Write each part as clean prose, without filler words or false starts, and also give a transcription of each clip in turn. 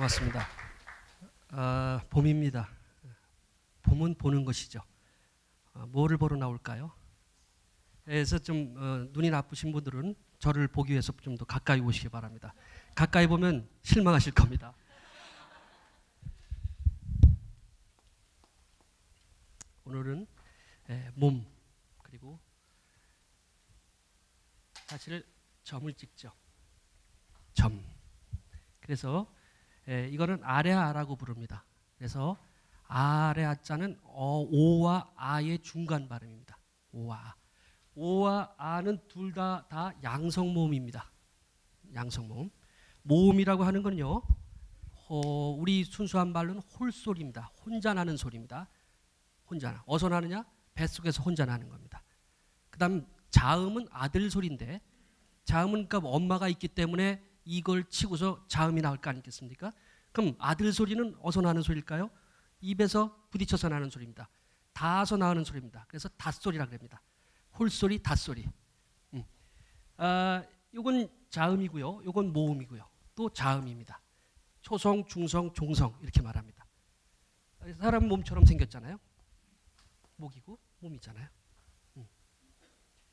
고맙습니다. 봄입니다. 봄은 보는 것이죠. 뭐를 보러 나올까요? 그래서 좀 눈이 나쁘신 분들은 저를 보기 위해서 좀 더 가까이 오시기 바랍니다. 가까이 보면 실망하실 겁니다. 오늘은 몸 그리고 사실 점을 찍죠. 점. 그래서 이거는 아래아라고 부릅니다. 그래서 아래아자는 오와 아의 중간 발음입니다. 오와 아. 오와 아는 둘 다 양성모음입니다. 양성모음. 모음이라고 하는 건요. 우리 순수한 말로는 홀소리입니다. 혼자 나는 소리입니다. 혼자 나. 어디서 나느냐? 뱃속에서 혼자 나는 겁니다. 그 다음 자음은 아들 소리인데 자음은 그러니까 엄마가 있기 때문에 이걸 치고서 자음이 나올 거 아니겠습니까? 그럼 아들 소리는 어디서 나는 소리일까요? 입에서 부딪혀서 나는 소리입니다. 닿아서 나오는 소리입니다. 그래서 닷소리라고 합니다. 홀소리, 닷소리. 이건 자음이고요. 이건 모음이고요. 또 자음입니다. 초성, 중성, 종성 이렇게 말합니다. 사람 몸처럼 생겼잖아요. 목이고 몸이잖아요.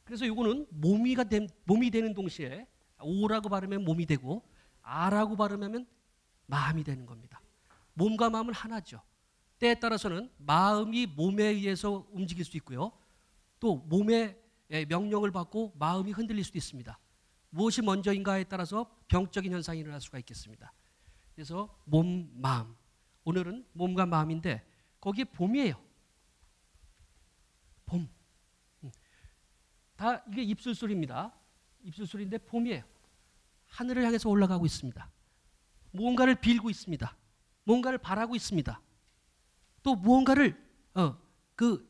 그래서 이거는 몸이 되는 동시에 오라고 발음하면 몸이 되고 아라고 발음하면 마음이 되는 겁니다. 몸과 마음은 하나죠. 때에 따라서는 마음이 몸에 의해서 움직일 수 있고요. 또 몸의 명령을 받고 마음이 흔들릴 수도 있습니다. 무엇이 먼저인가에 따라서 병적인 현상이 일어날 수가 있겠습니다. 그래서 몸, 마음. 오늘은 몸과 마음인데 거기에 봄이에요. 봄. 다 이게 입술소리입니다. 입술소리인데 봄이에요. 하늘을 향해서 올라가고 있습니다. 무언가를 빌고 있습니다. 무언가를 바라고 있습니다. 또 무언가를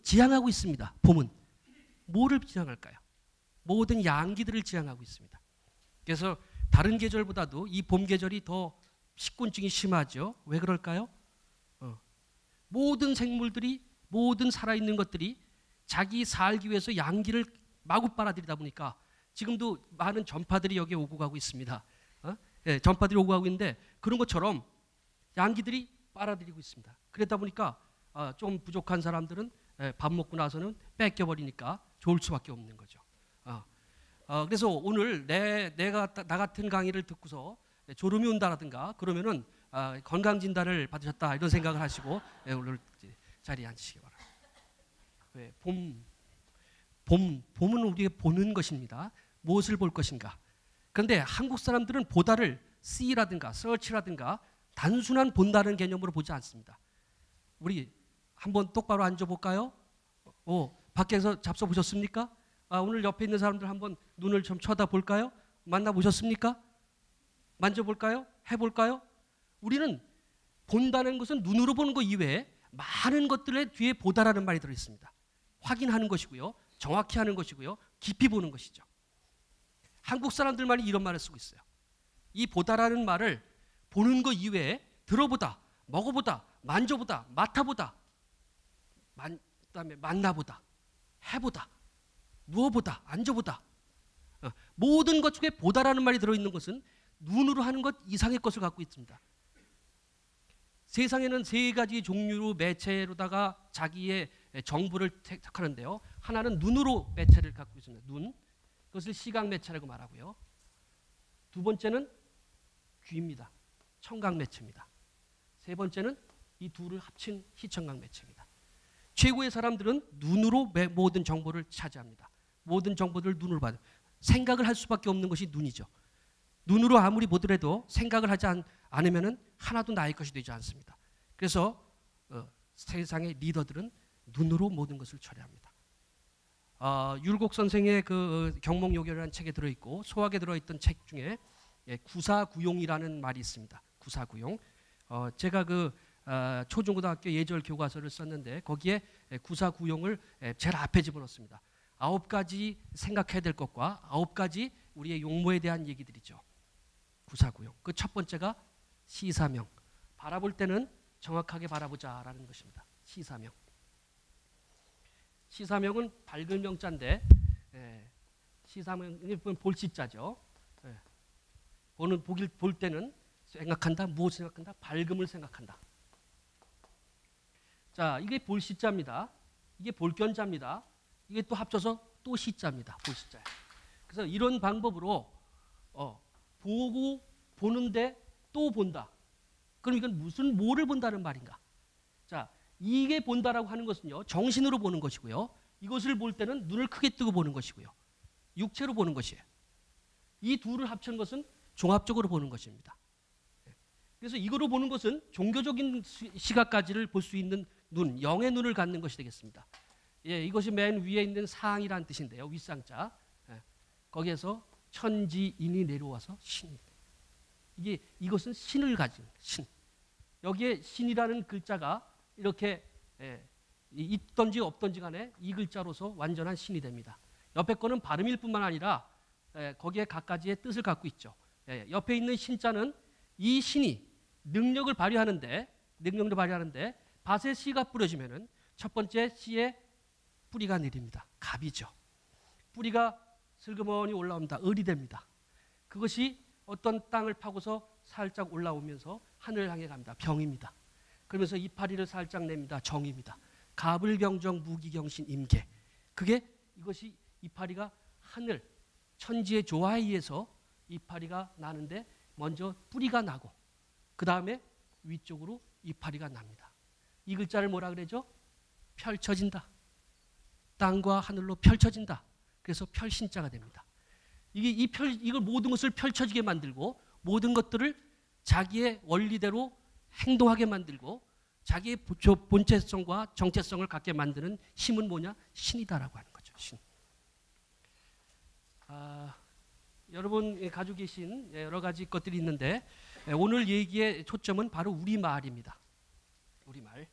지향하고 있습니다. 봄은. 뭐를 지향할까요? 모든 양기들을 지향하고 있습니다. 그래서 다른 계절보다도 이 봄 계절이 더 식곤증이 심하죠. 왜 그럴까요? 모든 생물들이 모든 살아있는 것들이 자기 살기 위해서 양기를 마구 빨아들이다 보니까 지금도 많은 전파들이 여기에 오고 가고 있습니다. 전파들이 오고 가고 있는데 그런 것처럼 양기들이 빨아들이고 있습니다. 그러다 보니까 좀 부족한 사람들은 밥 먹고 나서는 뺏겨버리니까 좋을 수밖에 없는 거죠. 그래서 오늘 나 같은 강의를 듣고서 졸음이 온다라든가 그러면은 건강진단을 받으셨다 이런 생각을 하시고 오늘 자리에 앉으시기 바랍니다. 봄은 우리가 보는 것입니다. 무엇을 볼 것인가. 그런데 한국 사람들은 보다를 see라든가 search라든가 단순한 본다는 개념으로 보지 않습니다. 우리 한번 똑바로 앉아볼까요? 밖에서 잡숴보셨습니까? 오늘 옆에 있는 사람들 한번 눈을 좀 쳐다볼까요? 만나보셨습니까? 만져볼까요? 해볼까요? 우리는 본다는 것은 눈으로 보는 것 이외에 많은 것들의 뒤에 보다라는 말이 들어있습니다. 확인하는 것이고요. 정확히 하는 것이고요. 깊이 보는 것이죠. 한국 사람들만이 이런 말을 쓰고 있어요. 이 보다라는 말을 보는 것 이외에 들어보다, 먹어보다, 만져보다, 맡아보다, 그다음에 만나보다, 해보다, 누워보다, 앉아보다 모든 것 중에 보다라는 말이 들어있는 것은 눈으로 하는 것 이상의 것을 갖고 있습니다. 세상에는 세 가지 종류로 매체로다가 자기의 정보를 택하는데요. 하나는 눈으로 매체를 갖고 있습니다. 눈. 그것을 시각 매체라고 말하고요. 두 번째는 귀입니다. 청각 매체입니다. 세 번째는 이 둘을 합친 시청각 매체입니다. 최고의 사람들은 눈으로 모든 정보를 차지합니다. 모든 정보들을 눈으로 봐요. 생각을 할 수밖에 없는 것이 눈이죠. 눈으로 아무리 보더라도 생각을 하지 않으면 하나도 나의 것이 되지 않습니다. 그래서 세상의 리더들은 눈으로 모든 것을 처리합니다. 율곡 선생의 그 경목요결이라는 책에 들어있고 소학에 들어있던 책 중에 구사구용이라는 말이 있습니다. 구사구용. 제가 초중고등학교 예절 교과서를 썼는데 거기에 구사구용을 제일 앞에 집어넣습니다. 9가지 생각해야 될 것과 9가지 우리의 용모에 대한 얘기들이죠. 구사구용. 그 첫 번째가 시사명. 바라볼 때는 정확하게 바라보자라는 것입니다. 시사명. 시사명은 밝은 명자인데 시사명이 볼시자죠. 볼 때는 생각한다. 무엇을 생각한다? 밝음을 생각한다. 자, 이게 볼시자입니다. 이게 볼견자입니다. 이게 또 합쳐서 또 시자입니다. 볼시자. 그래서 이런 방법으로 보고 보는데 또 본다. 그럼 이건 뭐를 본다는 말인가? 자, 이게 본다라고 하는 것은요, 정신으로 보는 것이고요. 이것을 볼 때는 눈을 크게 뜨고 보는 것이고요. 육체로 보는 것이에요. 이 둘을 합친 것은 종합적으로 보는 것입니다. 그래서 이거로 보는 것은 종교적인 시각까지를 볼 수 있는 눈, 영의 눈을 갖는 것이 되겠습니다. 예, 이것이 맨 위에 있는 상이라는 뜻인데요. 윗상자. 예, 거기에서 천지인이 내려와서 신이. 이것은 신을 가진 신. 여기에 신이라는 글자가 이렇게 있던지 없던지 간에 이 글자로서 완전한 신이 됩니다. 옆에 거는 발음일 뿐만 아니라 거기에 각가지의 뜻을 갖고 있죠. 옆에 있는 신자는 이 신이 능력을 발휘하는데 밭에 씨가 뿌려지면은 첫 번째 씨에 뿌리가 내립니다. 갑이죠. 뿌리가 슬그머니 올라옵니다. 을이 됩니다. 그것이 어떤 땅을 파고서 살짝 올라오면서 하늘을 향해 갑니다. 병입니다. 그러면서 이파리를 살짝 냅니다. 정입니다. 갑을경정 무기경신 임계. 이것이 이파리가 하늘 천지의 조화에 의해서 이파리가 나는데 먼저 뿌리가 나고 그 다음에 위쪽으로 이파리가 납니다. 이 글자를 뭐라 그러죠? 펼쳐진다. 땅과 하늘로 펼쳐진다. 그래서 펼신자가 됩니다. 이걸 모든 것을 펼쳐지게 만들고 모든 것들을 자기의 원리대로 행동하게 만들고 자기의 본체성과 정체성을 갖게 만드는 힘은 뭐냐? 신이다라고 하는 거죠. 신. 여러분 가지고 계신 여러 가지 것들이 있는데 오늘 얘기의 초점은 바로 우리말입니다. 우리말.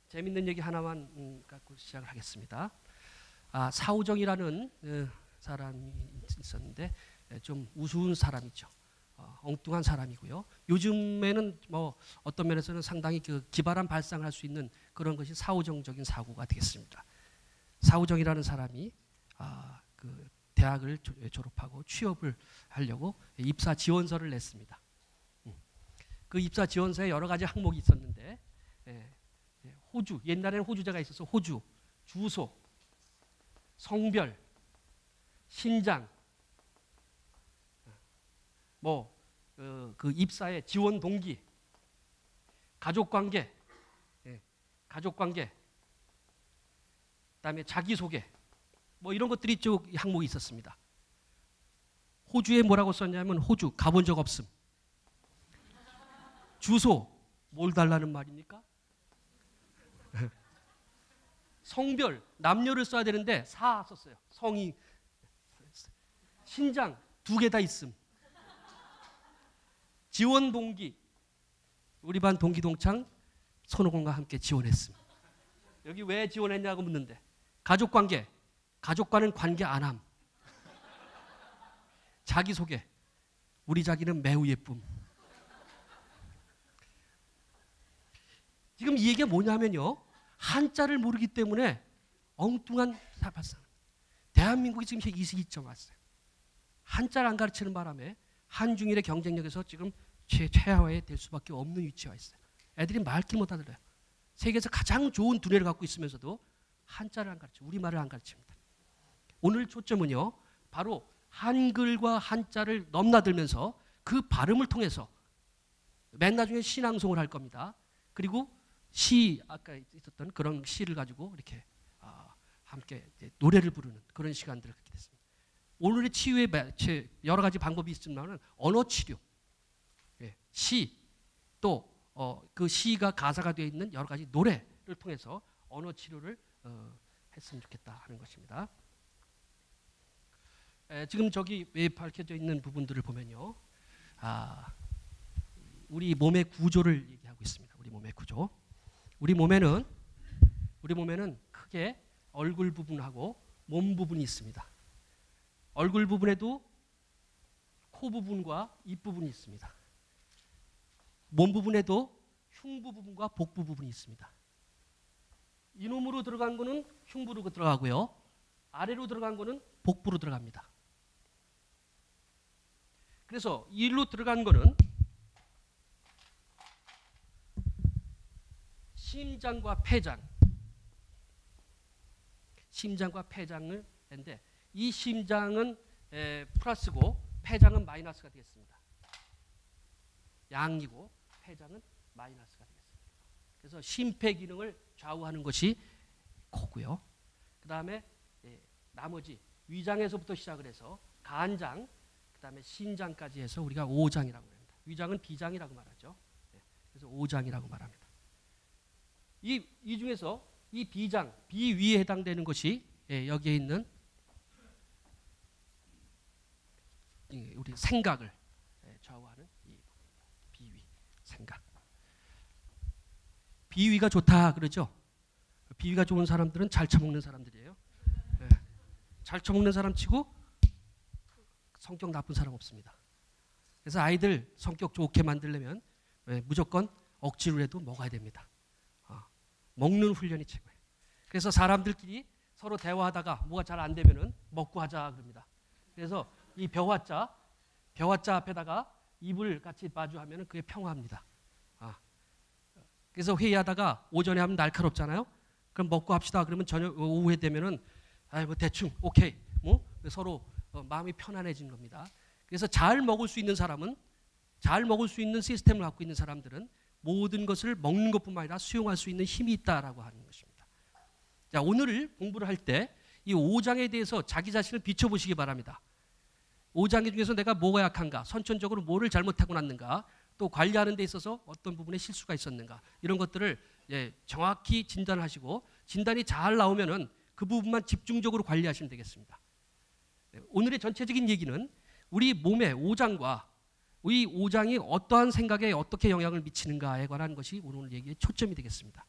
재밌는 얘기 하나만 갖고 시작을 하겠습니다. 사오정이라는 사람이 있었는데 좀 우스운 사람이죠. 엉뚱한 사람이고요. 요즘에는 뭐 어떤 면에서는 상당히 기발한 발상을 할 수 있는 그런 것이 사오정적인 사고가 되겠습니다. 사오정이라는 사람이 대학을 졸업하고 취업을 하려고 입사 지원서를 냈습니다. 그 입사 지원서에 여러 가지 항목이 있었는데 호주, 옛날에는 호주제가 있어서 호주, 주소, 성별, 신장, 그 입사의 지원 동기, 가족관계, 그다음에 자기소개, 이런 것들이 쭉 항목이 있었습니다. 호주에 뭐라고 썼냐면 호주 가본 적 없음. 주소 뭘 달라는 말입니까? 성별 남녀를 써야 되는데 사 썼어요. 성이. 신장 2개 다 있음. 지원 동기 우리 반 동기 동창 손오공과 함께 지원했음. 여기 왜 지원했냐고 묻는데 가족관계 가족과는 관계 안 함. 자기소개 우리 자기는 매우 예쁨. 지금 이 얘기가 뭐냐면요, 한자를 모르기 때문에 엉뚱한 발상. 대한민국이 지금 이 시기점 왔어요. 한자를 안 가르치는 바람에 한중일의 경쟁력에서 지금 최하위에 될 수밖에 없는 위치에 와 있어요. 애들이 말귀를 못 알아들어요. 세계에서 가장 좋은 두뇌를 갖고 있으면서도 한자를 안 가르쳐, 우리말을 안 가르칩니다. 오늘 초점은요, 바로 한글과 한자를 넘나들면서 그 발음을 통해서 맨 나중에 시낭송을 할 겁니다. 그리고 아까 있었던 그런 시를 가지고 이렇게 함께 노래를 부르는 그런 시간들을 갖게 됐습니다. 오늘의 치유의 여러 가지 방법이 있지만 언어 치료, 시, 또 그 시가 가사가 되어 있는 여러 가지 노래를 통해서 언어 치료를 했으면 좋겠다 하는 것입니다. 지금 저기 밝혀져 있는 부분들을 보면요, 우리 몸의 구조를 얘기하고 있습니다. 우리 몸의 구조. 우리 몸에는 크게 얼굴 부분하고 몸 부분이 있습니다. 얼굴 부분에도 코 부분과 입 부분이 있습니다. 몸 부분에도 흉부 부분과 복부 부분이 있습니다. 이놈으로 들어간 거는 흉부로 들어가고요, 아래로 들어간 거는 복부로 들어갑니다. 그래서 일로 들어간 거는 심장과 폐장을 했는데 이 심장은 플러스고 폐장은 마이너스가 되겠습니다. 양이고 폐장은 마이너스가 되겠습니다. 그래서 심폐 기능을 좌우하는 것이 코고요. 그 다음에 나머지 위장에서부터 시작을 해서 간장, 그 다음에 신장까지 해서 우리가 오장이라고 합니다. 위장은 비장이라고 말하죠. 그래서 오장이라고 말합니다. 이 중에서 이 비장, 비위에 해당되는 것이 여기에 있는 우리 생각을 좌우하는 이 비위, 생각. 비위가 좋다 그러죠. 비위가 좋은 사람들은 잘 처먹는 사람들이에요. 잘 처먹는 사람 치고 성격 나쁜 사람 없습니다. 그래서 아이들 성격 좋게 만들려면 무조건 억지로라도 먹어야 됩니다. 먹는 훈련이 최고예요. 그래서 사람들끼리 서로 대화하다가 뭐가 잘 안 되면은 먹고 하자 그럽니다. 그래서 이 벼화자 앞에다가 입을 같이 마주하면은 그게 평화입니다. 그래서 회의하다가 오전에 하면 날카롭잖아요. 그럼 먹고 합시다. 그러면 저녁 오후에 되면은 뭐 대충 오케이 뭐 서로 마음이 편안해지는 겁니다. 그래서 잘 먹을 수 있는 사람은 잘 먹을 수 있는 시스템을 갖고 있는 사람들은 모든 것을 먹는 것뿐만 아니라 수용할 수 있는 힘이 있다라고 하는 것입니다. 자, 오늘 공부를 할 때 이 5장에 대해서 자기 자신을 비춰보시기 바랍니다. 5장 중에서 내가 뭐가 약한가, 선천적으로 뭐를 잘못하고 났는가, 또 관리하는 데 있어서 어떤 부분에 실수가 있었는가, 이런 것들을 정확히 진단하시고 진단이 잘 나오면은 그 부분만 집중적으로 관리하시면 되겠습니다. 오늘의 전체적인 얘기는 우리 몸의 5장과 이 5장이 어떠한 생각에 어떻게 영향을 미치는가에 관한 것이 오늘 얘기의 초점이 되겠습니다.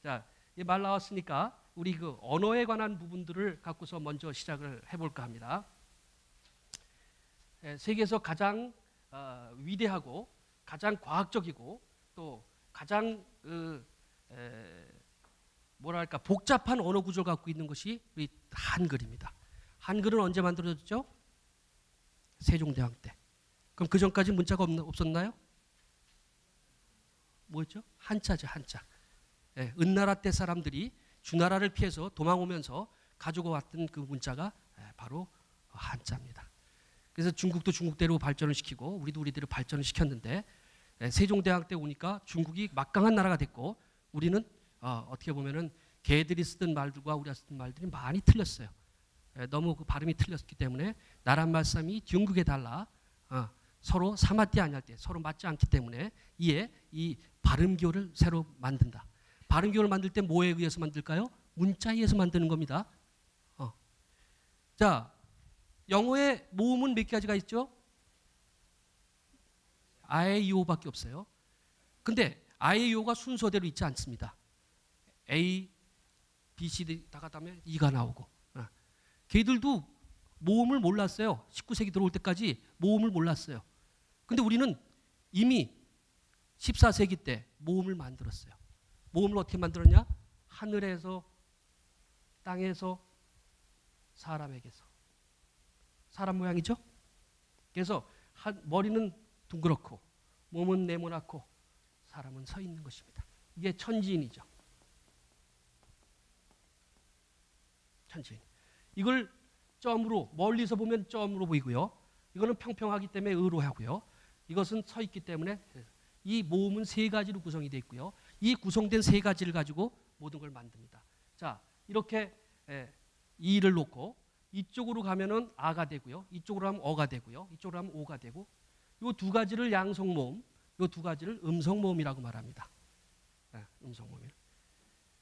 자, 말 나왔으니까 우리 그 언어에 관한 부분들을 갖고서 먼저 시작을 해볼까 합니다. 세계에서 가장 위대하고 가장 과학적이고 또 가장 뭐랄까 복잡한 언어 구조를 갖고 있는 것이 우리 한글입니다. 한글은 언제 만들어졌죠? 세종대왕 때. 그럼 그 전까지 문자가 없었나요? 뭐였죠? 한자죠, 한자. 은나라 때 사람들이 주나라를 피해서 도망오면서 가지고 왔던 그 문자가 바로 한자입니다. 그래서 중국도 중국대로 발전을 시키고 우리도 우리대로 발전을 시켰는데 세종대왕 때 오니까 중국이 막강한 나라가 됐고 우리는 어떻게 보면은 걔들이 쓰던 말들과 우리가 쓰던 말들이 많이 틀렸어요. 너무 그 발음이 틀렸기 때문에 나란 말씀이 중국에 달라 서로 사마띠 아니할 때 서로 맞지 않기 때문에 이에 이 발음교를 새로 만든다. 발음교를 만들 때 뭐에 의해서 만들까요? 문자에 의해서 만드는 겁니다. 자, 영어의 모음은 몇 가지가 있죠? 아에이오밖에 없어요. 근데 아에이오가 순서대로 있지 않습니다. A, B, C, D 다 가다면 E가 나오고. 걔들도 모음을 몰랐어요. 19세기 들어올 때까지 모음을 몰랐어요. 근데 우리는 이미 14세기 때 모음을 만들었어요. 모음을 어떻게 만들었냐? 하늘에서, 땅에서, 사람에게서. 사람 모양이죠? 그래서 머리는 둥그렇고 몸은 네모나고 사람은 서 있는 것입니다. 이게 천지인이죠. 천지인. 이걸 점으로 멀리서 보면 점으로 보이고요. 이거는 평평하기 때문에 의로 하고요. 이것은 서 있기 때문에 이 모음은 세 가지로 구성이 되어 있고요. 이 구성된 세 가지를 가지고 모든 걸 만듭니다. 자, 이렇게 이를 놓고 이쪽으로 가면은 아가 되고요. 이쪽으로 하면 어가 되고요. 이쪽으로 하면 오가 되고 이 두 가지를 양성모음, 이 두 가지를 음성모음이라고 말합니다. 음성모음.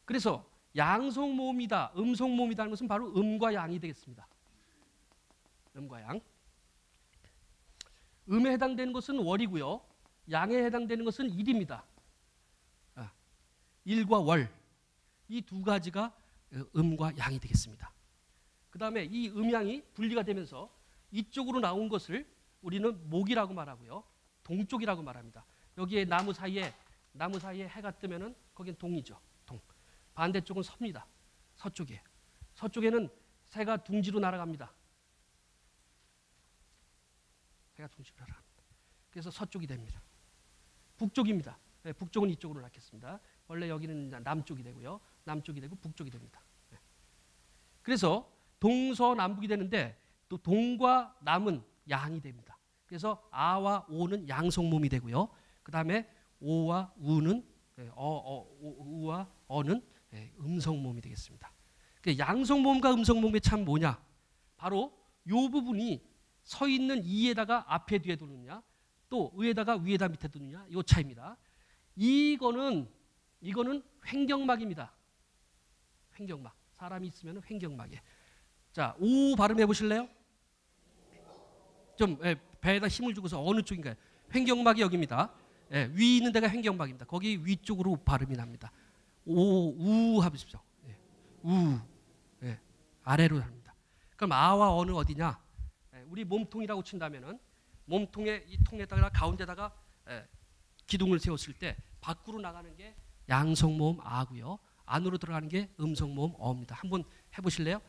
그래서 양성모음이다, 음성모음이다는 것은 바로 음과 양이 되겠습니다. 음과 양. 음에 해당되는 것은 월이고요. 양에 해당되는 것은 일입니다. 일과 월. 이 두 가지가 음과 양이 되겠습니다. 그 다음에 이 음양이 분리가 되면서 이쪽으로 나온 것을 우리는 목이라고 말하고요. 동쪽이라고 말합니다. 여기에 나무 사이에 해가 뜨면은 거긴 동이죠. 동. 반대쪽은 서입니다. 서쪽에. 서쪽에는 새가 둥지로 날아갑니다. 해가 중심을 하라. 그래서 서쪽이 됩니다. 북쪽입니다. 네, 북쪽은 이쪽으로 낳겠습니다. 원래 여기는 남쪽이 되고요. 남쪽이 되고 북쪽이 됩니다. 네. 그래서 동서남북이 되는데 또 동과 남은 양이 됩니다. 그래서 아와 오는 양성몸이 되고요. 그 다음에 오와 우는 우와 어는 음성몸이 되겠습니다. 양성몸과 음성몸의 참 뭐냐? 바로 이 부분이 서 있는 이에다가 앞에 뒤에 두느냐, 또 의에다가 위에다 밑에 두느냐, 이 차이입니다. 이거는 횡격막입니다. 횡격막. 사람이 있으면 횡격막이에요. 자, 오 발음해 보실래요? 좀 배에다 힘을 주고서 어느 쪽인가요? 횡격막이 여기입니다. 위 있는 데가 횡격막입니다. 거기 위쪽으로 발음이 납니다. 우 하십시오. 우. 아래로 합니다. 그럼 아와 어는 어디냐? 우리 몸통이라고 친다면은 몸통의 이 통에다가 가운데다가 기둥을 세웠을 때 밖으로 나가는 게 양성모음 아고요. 안으로 들어가는 게 음성모음 어입니다. 한번 해보실래요?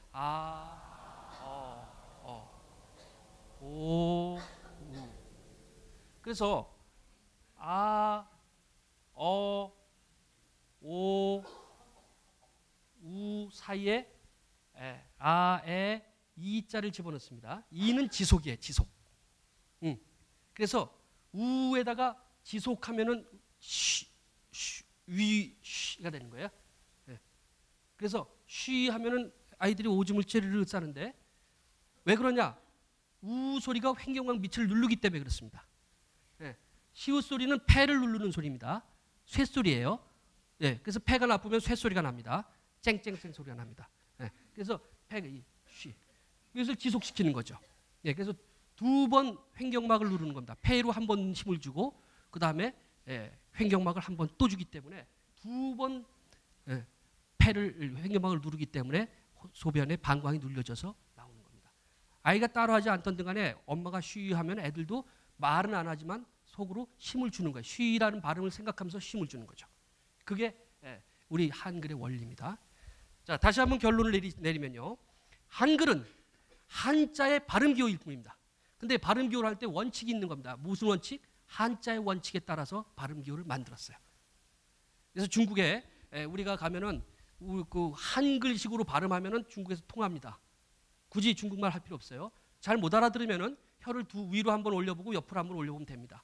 오, 우. 그래서 아, 어, 오, 우 사이에 아에 이자를 집어넣습니다. 이는 지속이에요. 지속. 그래서 우에다가 지속하면은 쉬가 되는 거예요. 그래서 쉬 하면은 아이들이 오줌을 째르르 싸는데 왜 그러냐? 우 소리가 횡격막 밑을 누르기 때문에 그렇습니다. 시우 소리는 폐를 누르는 소리입니다. 쇠소리예요. 그래서 폐가 나쁘면 쇠소리가 납니다. 쨍쨍쨍 소리가 납니다. 그래서 폐가 쉬. 이것을 지속시키는 거죠. 그래서 두 번 횡격막을 누르는 겁니다. 폐로 한 번 힘을 주고 그 다음에 횡격막을 한 번 또 주기 때문에 두 번 폐를 횡격막을 누르기 때문에 소변에 방광이 눌려져서 나오는 겁니다. 아이가 따라하지 않던 등간에 엄마가 쉬하면 애들도 말은 안 하지만 속으로 힘을 주는 거예요. 쉬라는 발음을 생각하면서 힘을 주는 거죠. 그게 우리 한글의 원리입니다. 자, 다시 한번 결론을 내리면요. 한글은 한자의 발음 기호일 뿐입니다. 근데 발음 기호를 할 때 원칙이 있는 겁니다. 무슨 원칙? 한자의 원칙에 따라서 발음 기호를 만들었어요. 그래서 중국에 우리가 가면은 그 한글식으로 발음하면은 중국에서 통합니다. 굳이 중국말 할 필요 없어요. 잘 못 알아들으면은 혀를 위로 한번 올려보고 옆으로 한번 올려보면 됩니다.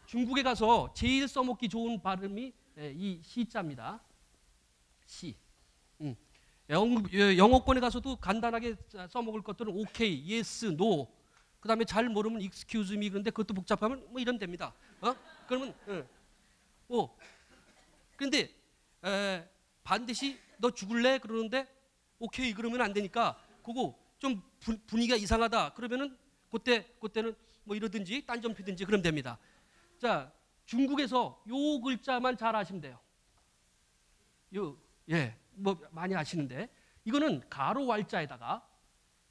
중국에 가서 제일 써먹기 좋은 발음이 이 시자입니다. 시. 영어권에 가서도 간단하게 써먹을 것들은 오케이, 예스, 노. 그 다음에 잘 모르면 excuse me 그런데 그것도 복잡하면 뭐 이러면 됩니다. 그러면 그런데 반드시 너 죽을래? 그러는데 오케이 그러면 안 되니까 그거 좀 분위기가 이상하다 그러면은 그때는 뭐 이러든지 딴점 피든지 그러면 됩니다. 자, 중국에서 요 글자만 잘 아시면 돼요. 뭐 많이 아시는데 이거는 가로 왈자에다가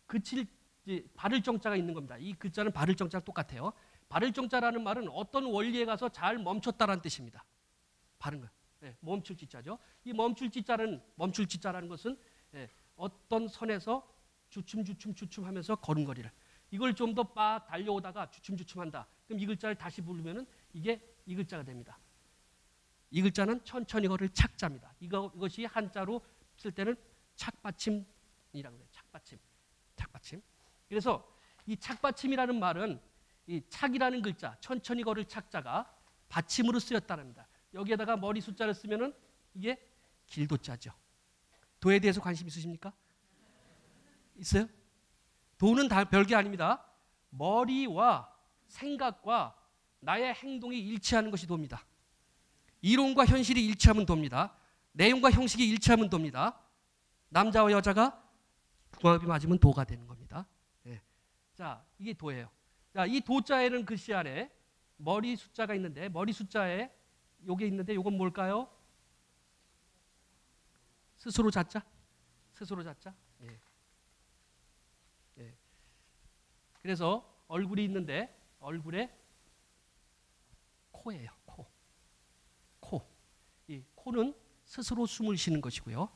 그칠 바를 정자가 있는 겁니다. 이 글자는 바를 정자랑 똑같아요. 바를 정자라는 말은 어떤 원리에 가서 잘 멈췄다라는 뜻입니다. 바른 거. 멈출 지자죠. 이 멈출 지자라는 것은 어떤 선에서 주춤 하면서 걸음걸이를 이걸 좀 더 빡 달려오다가 주춤한다. 그럼 이 글자를 다시 부르면은 이게 이 글자가 됩니다. 이 글자는 천천히 걸을 착자입니다. 이것이 한자로 쓸 때는 착받침이라고 해요. 착받침. 그래서 이 착받침이라는 말은 이 착이라는 글자, 천천히 걸을 착자가 받침으로 쓰였다는 겁니다. 여기에다가 머리 숫자를 쓰면은 이게 길도자죠. 도에 대해서 관심 있으십니까? 있어요? 도는 다 별게 아닙니다. 머리와 생각과 나의 행동이 일치하는 것이 도입니다. 이론과 현실이 일치하면 도입니다. 내용과 형식이 일치하면 도입니다. 남자와 여자가 궁합이 맞으면 도가 되는 겁니다. 자, 이게 도예요. 자, 이 도자에는 글씨 안에 머리 숫자가 있는데 머리 숫자에 요게 있는데 요건 뭘까요? 스스로 자자. 그래서 얼굴이 있는데 얼굴에 코예요. 코. 이 코는 스스로 숨을 쉬는 것이고요.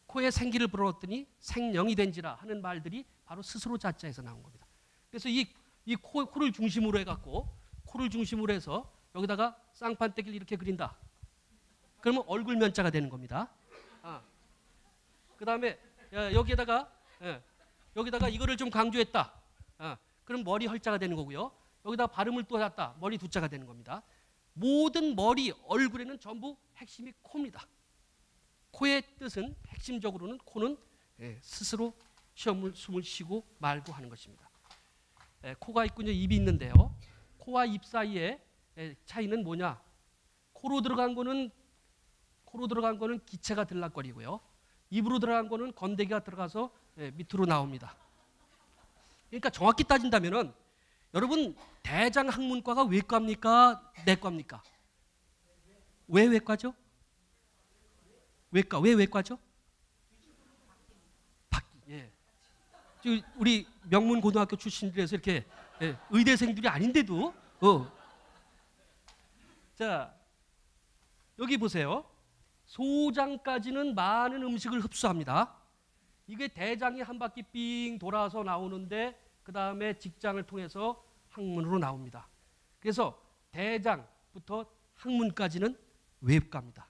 코에 생기를 불어넣었더니 생령이 된지라 하는 말들이 바로 스스로 자자에서 나온 겁니다. 그래서 이 이 코를 중심으로 해갖고 코를 중심으로 해서 여기다가 쌍판대기를 이렇게 그린다. 그러면 얼굴 면자가 되는 겁니다. 그 다음에 여기에다가 이거를 좀 강조했다. 그럼 머리 헐자가 되는 거고요. 여기다 발음을 또 했다. 머리 두자가 되는 겁니다. 모든 머리, 얼굴에는 전부 핵심이 코입니다. 코의 뜻은 핵심적으로는 코는 스스로 숨을 쉬고 말고 하는 것입니다. 코가 있군요. 입이 있는데요. 코와 입 사이의 차이는 뭐냐? 코로 들어간 거는 기체가 들락거리고요. 입으로 들어간 거는 건더기가 들어가서 밑으로 나옵니다. 그러니까 정확히 따진다면은 여러분 대장학문과가 외과입니까? 내과입니까? 왜 외과죠? 외과 왜 외과죠? 우리 명문고등학교 출신들에서 이렇게 의대생들이 아닌데도 자 여기 보세요. 소장까지는 많은 음식을 흡수합니다. 이게 대장이 한 바퀴 삥 돌아서 나오는데 그 다음에 직장을 통해서 항문으로 나옵니다. 그래서 대장부터 항문까지는 외과입니다.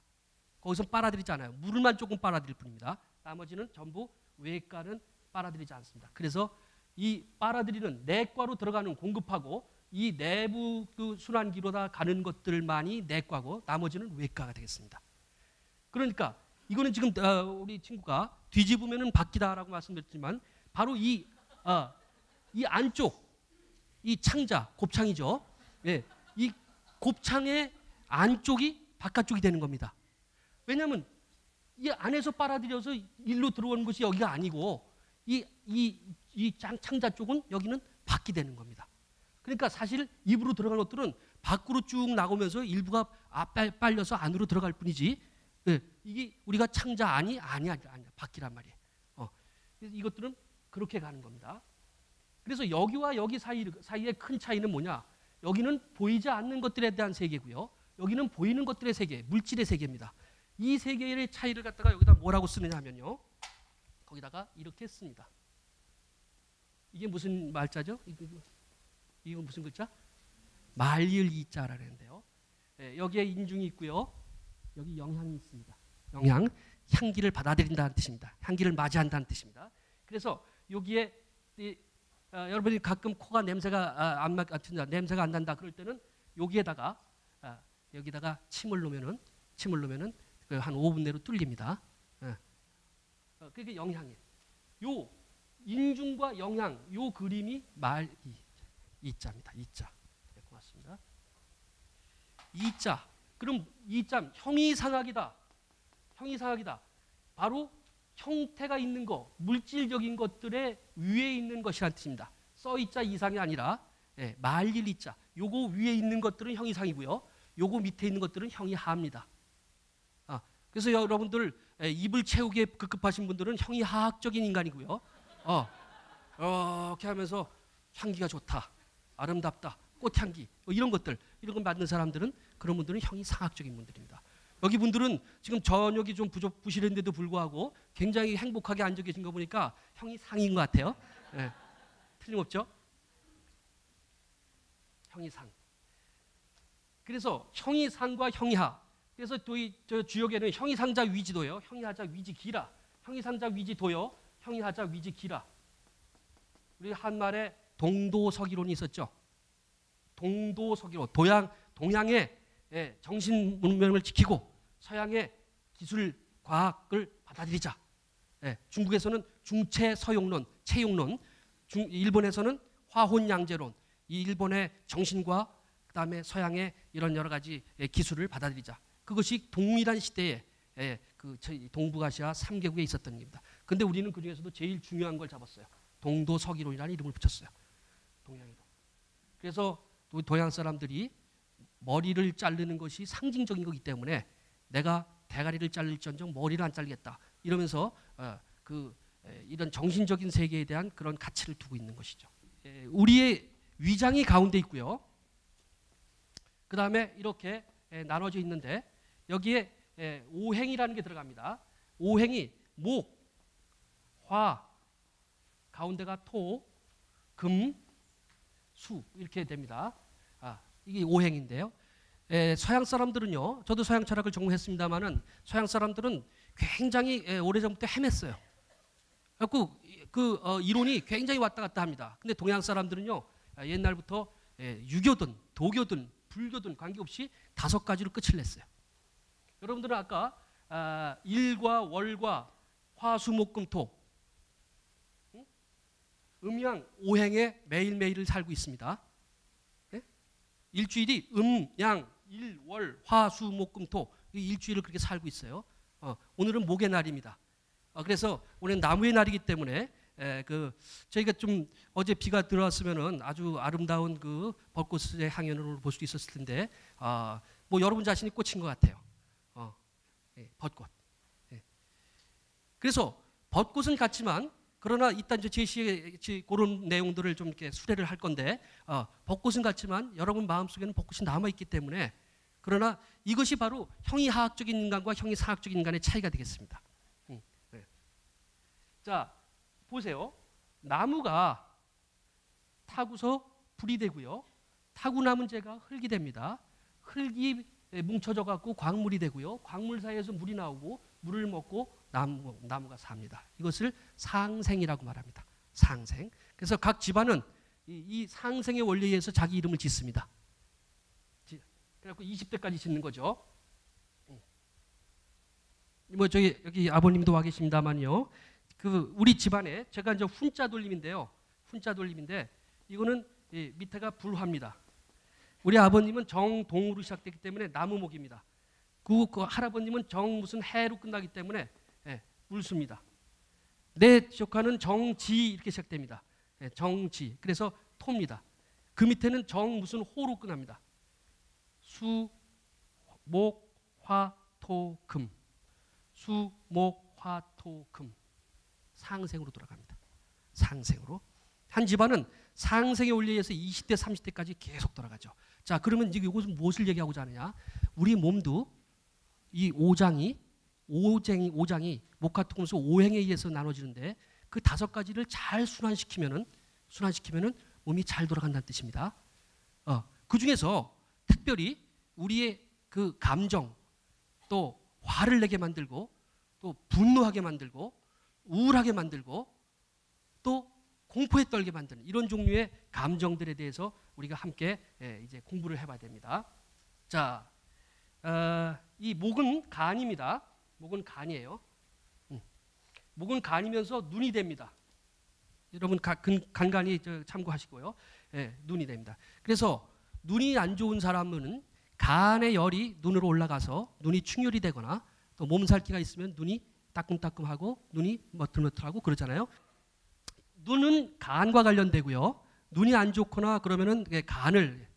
거기서 빨아들이지 않아요. 물만 조금 빨아들일 뿐입니다. 나머지는 전부 외과는 빨아들이지 않습니다. 그래서 이 빨아들이는 내과로 들어가는 공급하고 이 내부 그 순환기로 다 가는 것들만이 내과고 나머지는 외과가 되겠습니다. 그러니까 이거는 지금 우리 친구가 뒤집으면은 바뀌다라고 말씀드렸지만 바로 이 안쪽 이 창자 곱창이죠. 이 곱창의 안쪽이 바깥쪽이 되는 겁니다. 왜냐하면 이 안에서 빨아들여서 일로 들어오는 것이 여기가 아니고 이 창자 쪽은 여기는 밖이 되는 겁니다. 그러니까 사실 입으로 들어간 것들은 밖으로 쭉 나오면서 일부가 빨려서 안으로 들어갈 뿐이지 이게 우리가 창자 아니야 밖이란 말이에요. 그래서 이것들은 그렇게 가는 겁니다. 그래서 여기와 여기 사이의 큰 차이는 뭐냐? 여기는 보이지 않는 것들에 대한 세계고요. 여기는 보이는 것들의 세계, 물질의 세계입니다. 이 세계의 차이를 갖다가 여기다 뭐라고 쓰느냐 하면요. 거기다가 이렇게 씁니다. 이게 무슨 말자죠? 이거 무슨 글자? 말릴 이자라는 건데요. 여기에 인중이 있고요. 여기 영향이 있습니다. 영향, 향기를 받아들인다는 뜻입니다. 향기를 맞이한다는 뜻입니다. 그래서 여기에 여러분이 가끔 코가 냄새가 안 맡는다, 냄새가 안 난다 그럴 때는 여기다가 침을 놓으면은 한 5분 내로 뚫립니다. 그게 영향이에요. 요 인중과 영향, 요 그림이 말 이자입니다. 이자. 네, 고맙습니다. 이자. 그럼 이자 형이 상학이다. 형이 상학이다. 바로 형태가 있는 거, 물질적인 것들의 위에 있는 것이란 뜻입니다. 써이자 이상이 아니라 말릴 이자. 요거 위에 있는 것들은 형이 상이고요. 요거 밑에 있는 것들은 형이 하입니다. 그래서 여러분들 입을 채우기에 급급하신 분들은 형이 하학적인 인간이고요. 이렇게 하면서 향기가 좋다, 아름답다, 꽃향기 이런 것들 이런 걸 만든 사람들은 그런 분들은 형이 상학적인 분들입니다. 여기 분들은 지금 저녁이 좀 부실한데도 불구하고 굉장히 행복하게 앉아 계신 거 보니까 형이 상인 것 같아요. 틀림없죠? 형이 상. 그래서 형이 상과 형이 하. 그래서 또 저 주역에는 형이 상자 위지도요, 형이 하자 위지 기라, 형이 상자 위지 도요, 형이 하자 위지 기라. 우리 한말에 동도서기론이 있었죠. 동도서기론, 동양의 정신 문명을 지키고 서양의 기술 과학을 받아들이자. 중국에서는 중체서용론, 체용론, 일본에서는 화혼양제론, 이 일본의 정신과 그다음에 서양의 이런 여러 가지 기술을 받아들이자. 그것이 동일한 시대에 동북아시아 3개국에 있었던 일입니다. 그런데 우리는 그 중에서도 제일 중요한 걸 잡았어요. 동도서기론이라는 이름을 붙였어요. 동양에도. 그래서 동양 사람들이 머리를 자르는 것이 상징적인 거기 때문에 내가 대가리를 자를지언정 머리를 안 자르겠다 이러면서 이런 정신적인 세계에 대한 그런 가치를 두고 있는 것이죠. 우리의 위장이 가운데 있고요. 그 다음에 이렇게 나눠져 있는데 여기에 오행이라는 게 들어갑니다. 오행이 목, 화, 가운데가 토, 금, 수 이렇게 됩니다. 이게 오행인데요. 서양 사람들은요. 저도 서양 철학을 전공했습니다만은 서양 사람들은 굉장히 오래전부터 헤맸어요. 그래서 이론이 굉장히 왔다 갔다 합니다. 근데 동양 사람들은요. 옛날부터 유교든 도교든 불교든 관계없이 5가지로 끝을 냈어요. 여러분들은 아까 일과 월과 화수목금토 음양 오행에 매일매일을 살고 있습니다. 네? 일주일이 음양 일월 화수목금토 일주일을 그렇게 살고 있어요. 오늘은 목의 날입니다. 그래서 오늘은 나무의 날이기 때문에 저희가 좀 어제 비가 들어왔으면은 아주 아름다운 그 벚꽃의 향연을 볼 수 있었을 텐데 뭐 여러분 자신이 꽂힌 것 같아요. 벚꽃. 그래서 벚꽃은 같지만 그러나 이따 이제 제시에 그런 내용들을 좀 이렇게 수레를 할 건데 벚꽃은 같지만 여러분 마음속에는 벚꽃이 남아 있기 때문에 그러나 이것이 바로 형이하학적인 인간과 형이상학적인 인간의 차이가 되겠습니다. 자, 보세요. 나무가 타고서 불이 되고요. 타고 남은 재가 흙이 됩니다. 흙이 뭉쳐져 갖고 광물이 되고요. 광물 사이에서 물이 나오고 물을 먹고 나무가 삽니다. 이것을 상생이라고 말합니다. 상생. 그래서 각 집안은 이 상생의 원리에 의해서 자기 이름을 짓습니다. 그래갖고 20대까지 짓는 거죠. 뭐 저기 여기 아버님도 와 계십니다만요. 우리 집안에 제가 이제 훈자 돌림인데요. 훈자 돌림인데 이거는 밑에가 불화입니다. 우리 아버님은 정동으로 시작됐기 때문에 나무목입니다. 그 할아버님은 정 무슨 해로 끝나기 때문에 물수입니다. 내 조카는 정지 이렇게 시작됩니다. 정지. 그래서 토입니다. 그 밑에는 정 무슨 호로 끝납니다. 수, 목, 화, 토, 금. 수, 목, 화, 토, 금. 상생으로 돌아갑니다. 상생으로. 한 집안은 상생의 원리에 의해서 20대, 30대까지 계속 돌아가죠. 자, 그러면 지금 이것은 무엇을 얘기하고자 하느냐? 우리 몸도 이 오장이 목화토금수 오행에 의해서 나눠지는데 그 5가지를 잘 순환시키면은 몸이 잘 돌아간다는 뜻입니다. 그 중에서 특별히 우리의 그 감정, 또 화를 내게 만들고, 또 분노하게 만들고, 우울하게 만들고, 또 공포에 떨게 만드는 이런 종류의 감정들에 대해서 우리가 함께 이제 공부를 해봐야 됩니다. 자, 이 목은 간입니다. 목은 간이에요. 목은 간이면서 눈이 됩니다. 여러분 간간히 참고하시고요. 눈이 됩니다. 그래서 눈이 안 좋은 사람은 간의 열이 눈으로 올라가서 눈이 충혈이 되거나 또 몸살기가 있으면 눈이 따끔따끔하고 눈이 머틀머틀하고 그러잖아요. 눈은 간과 관련되고요. 눈이 안 좋거나 그러면은 간을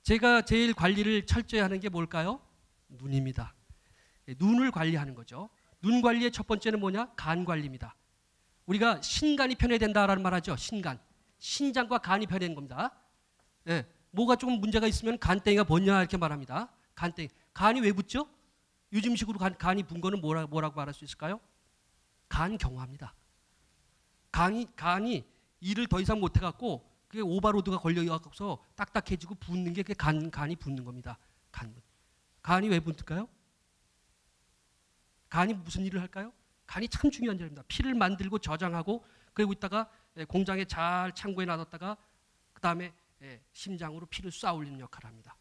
제가 제일 관리를 철저히 하는 게 뭘까요? 눈입니다. 눈을 관리하는 거죠. 눈 관리의 첫 번째는 뭐냐? 간 관리입니다. 우리가 신간이 편해야 된다라는 말 하죠. 신간. 신장과 간이 편해야 겁니다. 뭐가 조금 문제가 있으면 간땡이가 벗냐 이렇게 말합니다. 간땡이. 간이 왜 붙죠? 요즘식으로 간이 분 거는 뭐라고 말할 수 있을까요? 간경화입니다. 간이 일을 더 이상 못 해갖고 그게 오버로드가 걸려갖고서 딱딱해지고 붓는 게 간이 붓는 겁니다. 간이 왜 붙을까요? 간이 무슨 일을 할까요? 간이 참 중요한 일입니다. 피를 만들고 저장하고 그리고 있다가 공장에 잘 창고에 놔뒀다가 그 다음에 심장으로 피를 쏴 올리는 역할을 합니다.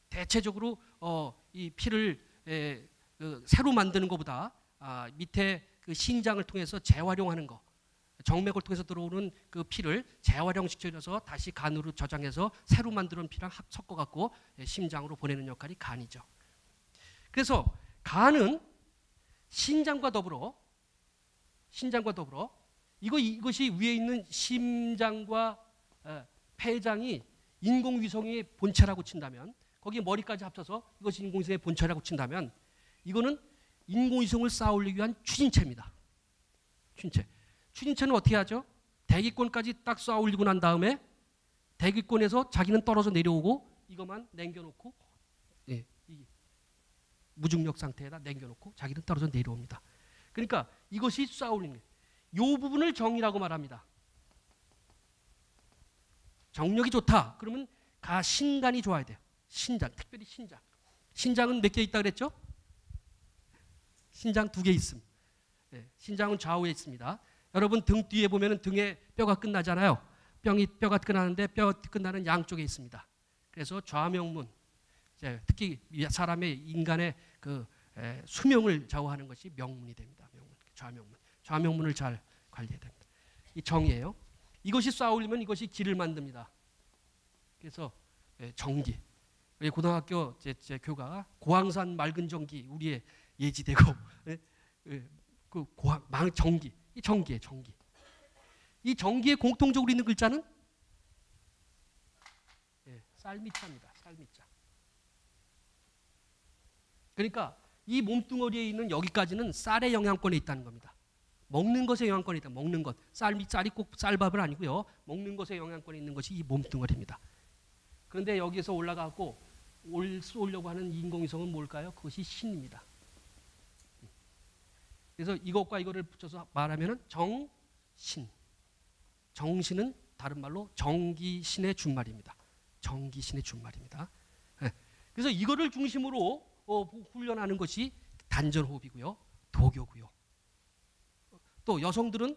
대체적으로 이 피를 새로 만드는 것보다 밑에 그 신장을 통해서 재활용하는 거, 정맥을 통해서 들어오는 그 피를 재활용시켜서 다시 간으로 저장해서 새로 만드는 피랑 섞어갖고 심장으로 보내는 역할이 간이죠. 그래서 간은 신장과 더불어 이것이 위에 있는 심장과 폐장이 인공위성의 본체라고 친다면 거기에 머리까지 합쳐서 이것이 인공위성의 본체라고 친다면 이거는 인공위성을 쌓아 올리기 위한 추진체입니다. 추진체는 어떻게 하죠? 대기권까지 딱 쌓아 올리고 난 다음에 대기권에서 자기는 떨어져 내려오고 이것만 남겨놓고 무중력 상태에다 남겨놓고 자기는 떨어져 내려옵니다. 그러니까 이것이 쌓아 올리는 거예요. 이 부분을 정이라고 말합니다. 정력이 좋다. 그러면 신간이 좋아야 돼요. 신장, 특별히 신장. 신장은 몇 개 있다 그랬죠? 신장 2개 있음. 네, 신장은 좌우에 있습니다. 여러분 등 뒤에 보면 등에 뼈가 끝나잖아요. 뼈가 끝나는데 뼈 끝나는 양쪽에 있습니다. 그래서 좌명문, 특히 사람의 인간의 그 수명을 좌우하는 것이 명문이 됩니다. 명문, 좌명문. 좌명문을 잘 관리해야 됩니다. 이 정이에요. 이것이 쏴올리면 이것이 기를 만듭니다. 그래서 정기. 우리 고등학교 제 교가 고황산 맑은 정기 우리의 예지되고 그 정기. 이 정기예요, 정기. 이 정기에 공통적으로 있는 글자는 쌀미자입니다. 쌀미자. 그러니까 이 몸뚱어리에 있는 여기까지는 쌀의 영양권에 있다는 겁니다. 먹는 것에 영양권이 있다. 먹는 것. 쌀이 꼭 쌀밥은 아니고요. 먹는 것에 영양권이 있는 것이 이 몸뚱어리입니다. 그런데 여기서 올라가고 쏘려고 하는 인공위성은 뭘까요? 그것이 신입니다. 그래서 이것과 이거를 붙여서 말하면 정신. 정신은 다른 말로 정기신의 준말입니다. 정기신의 준말입니다. 그래서 이거를 중심으로 훈련하는 것이 단전호흡이고요. 도교고요. 또 여성들은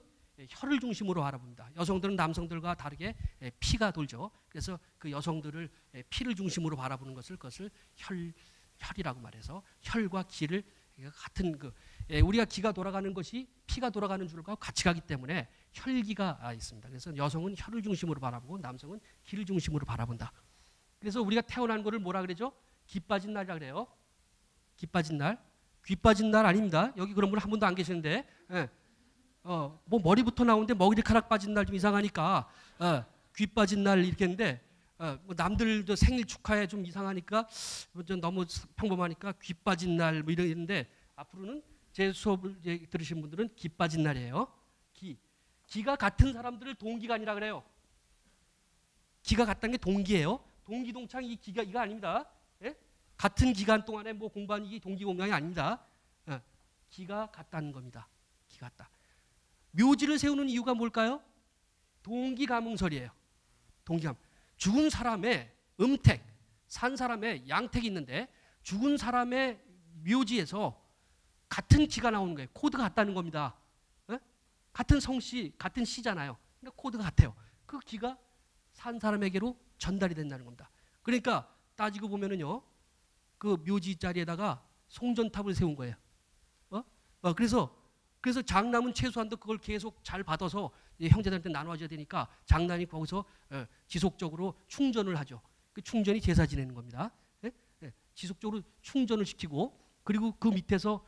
혈을 중심으로 바라봅니다. 여성들은 남성들과 다르게 피가 돌죠. 그래서 그 여성들을 피를 중심으로 바라보는 그것을 혈이라고 말해서 혈과 기를 같은 우리가 기가 돌아가는 것이 피가 돌아가는 줄과 같이 가기 때문에 혈기가 있습니다. 그래서 여성은 혈을 중심으로 바라보고 남성은 기를 중심으로 바라본다. 그래서 우리가 태어난 거를 뭐라 그러죠? 기 빠진 날이라 그래요. 기 빠진 날. 귀 빠진 날 아닙니다. 여기 그런 분 한 분도 안 계시는데 뭐 머리부터 나오는데 머리카락 빠진 날 좀 이상하니까 귀 빠진 날 이렇게 했는데 뭐 남들도 생일 축하해 좀 이상하니까 좀 너무 평범하니까 귀 빠진 날 뭐 이러는데 앞으로는 제 수업을 들으신 분들은 기 빠진 날이에요. 기가 같은 사람들을 동기가 아니라 그래요. 기가 같다는 게 동기예요. 동기동창 이 기가 이거 아닙니다. 예? 같은 기간 동안에 뭐 공부한 이 동기 공강이 아닙니다. 기가 같다는 겁니다. 기 같다. 묘지를 세우는 이유가 뭘까요? 동기가문설이에요. 동기가문. 죽은 사람의 음택, 산 사람의 양택이 있는데 죽은 사람의 묘지에서 같은 기가 나오는 거예요. 코드가 같다는 겁니다. 에? 같은 성씨, 같은 시잖아요. 그러니까 코드가 같아요. 그 기가 산 사람에게로 전달이 된다는 겁니다. 그러니까 따지고 보면은요, 그 묘지 자리에다가 송전탑을 세운 거예요. 그래서 장남은 최소한도 그걸 계속 잘 받아서 형제들한테 나눠줘야 되니까 장남이 거기서 지속적으로 충전을 하죠. 그 충전이 제사 지내는 겁니다. 지속적으로 충전을 시키고 그리고 그 밑에서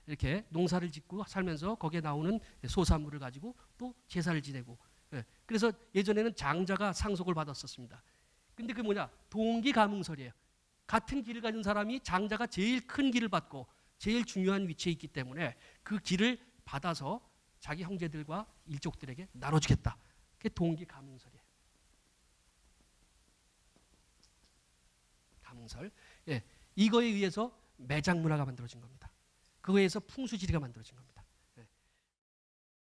이렇게 농사를 짓고 살면서 거기에 나오는 소산물을 가지고 또 제사를 지내고 그래서 예전에는 장자가 상속을 받았었습니다. 근데 그게 뭐냐? 동기가문설이에요. 같은 길을 가진 사람이 장자가 제일 큰 길을 받고 제일 중요한 위치에 있기 때문에 그 길을 받아서 자기 형제들과 일족들에게 나눠주겠다. 그게 동기가문설이에요. 가문설. 이거에 의해서 매장 문화가 만들어진 겁니다. 그거에 의해서 풍수지리가 만들어진 겁니다.